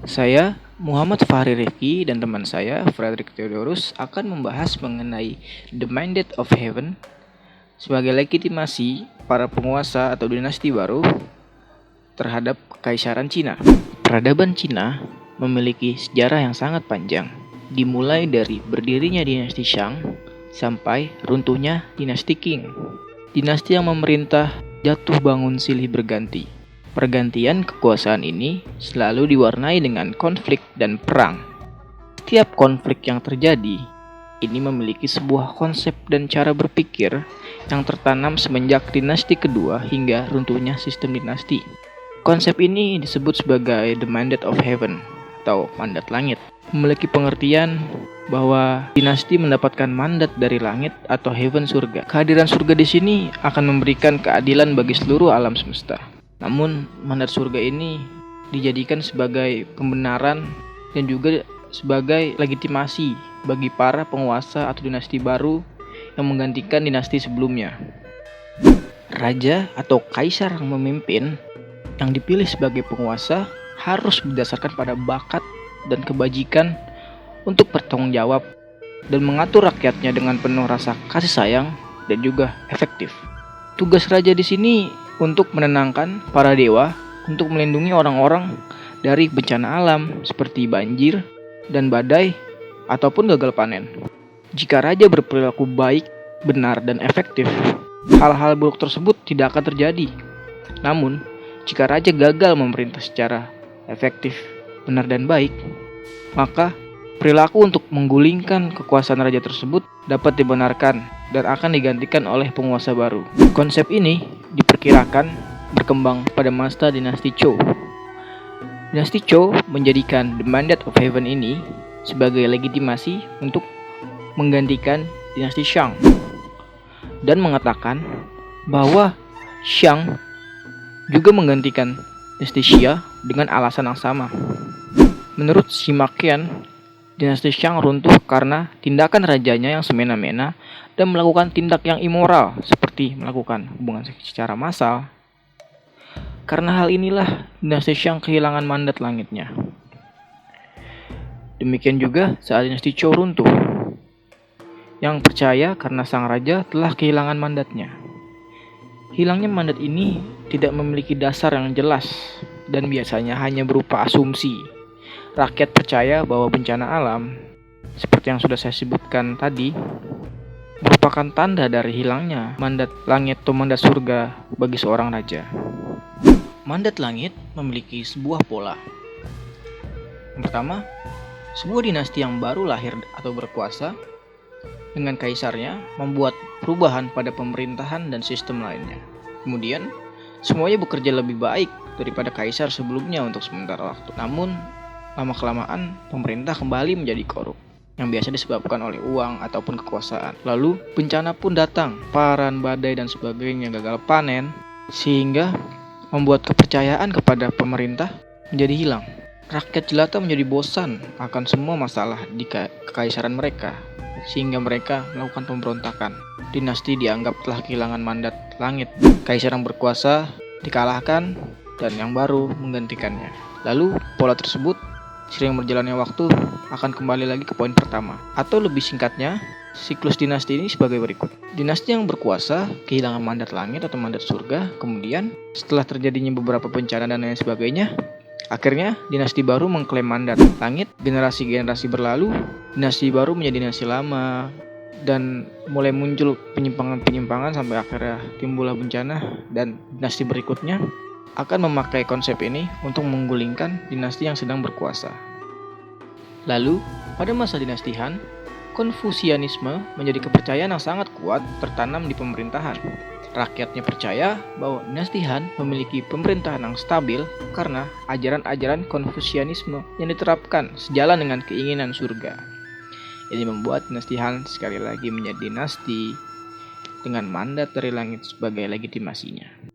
Saya, Muhammad Fahri Rifki, dan teman saya, Frederick Theodorus, akan membahas mengenai The Mandate of Heaven sebagai legitimasi para penguasa atau dinasti baru terhadap Kekaisaran Cina. Peradaban Cina memiliki sejarah yang sangat panjang, dimulai dari berdirinya dinasti Shang sampai runtuhnya dinasti Qing. Dinasti yang memerintah jatuh bangun silih berganti. Pergantian kekuasaan ini selalu diwarnai dengan konflik dan perang. Setiap konflik yang terjadi, ini memiliki sebuah konsep dan cara berpikir yang tertanam semenjak dinasti kedua hingga runtuhnya sistem dinasti. Konsep ini disebut sebagai The Mandate of Heaven atau mandat langit. Memiliki pengertian bahwa dinasti mendapatkan mandat dari langit atau heaven surga. Kehadiran surga di sini akan memberikan keadilan bagi seluruh alam semesta. Namun, mandat surga ini dijadikan sebagai pembenaran dan juga sebagai legitimasi bagi para penguasa atau dinasti baru yang menggantikan dinasti sebelumnya. Raja atau kaisar yang memimpin yang dipilih sebagai penguasa harus berdasarkan pada bakat dan kebajikan untuk bertanggung jawab dan mengatur rakyatnya dengan penuh rasa kasih sayang dan juga efektif. Tugas raja di sini untuk menenangkan para dewa, untuk melindungi orang-orang dari bencana alam seperti banjir dan badai ataupun gagal panen. Jika raja berperilaku baik, benar, dan efektif, hal-hal buruk tersebut tidak akan terjadi. Namun, jika raja gagal memerintah secara efektif, benar, dan baik, maka perilaku untuk menggulingkan kekuasaan raja tersebut dapat dibenarkan dan akan digantikan oleh penguasa baru. Konsep ini diperkirakan berkembang pada masa dinasti Zhou. Dinasti Zhou menjadikan The Mandate of Heaven ini sebagai legitimasi untuk menggantikan dinasti Shang dan mengatakan bahwa Shang juga menggantikan dinasti Xia dengan alasan yang sama. Menurut Sima Qian, dinasti Shang runtuh karena tindakan rajanya yang semena-mena dan melakukan tindak yang immoral seperti melakukan hubungan seks secara massal. Karena hal inilah dinasti Shang kehilangan mandat langitnya. Demikian juga saat dinasti Zhou runtuh, yang percaya karena sang raja telah kehilangan mandatnya. Hilangnya mandat ini tidak memiliki dasar yang jelas dan biasanya hanya berupa asumsi. Rakyat percaya bahwa bencana alam, seperti yang sudah saya sebutkan tadi, merupakan tanda dari hilangnya mandat langit atau mandat surga bagi seorang raja. Mandat langit memiliki sebuah pola. Yang pertama, sebuah dinasti yang baru lahir atau berkuasa dengan kaisarnya membuat perubahan pada pemerintahan dan sistem lainnya. Kemudian, semuanya bekerja lebih baik daripada kaisar sebelumnya untuk sementara waktu. Namun, lama-kelamaan pemerintah kembali menjadi korup yang biasa disebabkan oleh uang ataupun kekuasaan. Lalu, bencana pun datang, paran, badai, dan sebagainya, gagal panen, sehingga membuat kepercayaan kepada pemerintah menjadi hilang. Rakyat jelata menjadi bosan akan semua masalah di kekaisaran mereka, sehingga mereka melakukan pemberontakan. Dinasti dianggap telah kehilangan mandat langit. Kaisar yang berkuasa dikalahkan dan yang baru menggantikannya. Lalu pola tersebut sering berjalannya waktu akan kembali lagi ke poin pertama. Atau lebih singkatnya, siklus dinasti ini sebagai berikut. Dinasti yang berkuasa kehilangan mandat langit atau mandat surga. Kemudian setelah terjadinya beberapa bencana dan lain sebagainya, akhirnya dinasti baru mengklaim mandat langit. Generasi-generasi berlalu, dinasti baru menjadi dinasti lama, dan mulai muncul penyimpangan-penyimpangan sampai akhirnya timbullah bencana, dan dinasti berikutnya akan memakai konsep ini untuk menggulingkan dinasti yang sedang berkuasa. Lalu, pada masa dinasti Han, Konfusianisme menjadi kepercayaan yang sangat kuat tertanam di pemerintahan. Rakyatnya percaya bahwa dinasti Han memiliki pemerintahan yang stabil karena ajaran-ajaran Konfusianisme yang diterapkan sejalan dengan keinginan surga. Ini membuat dinasti Han sekali lagi menjadi dinasti dengan mandat dari langit sebagai legitimasinya.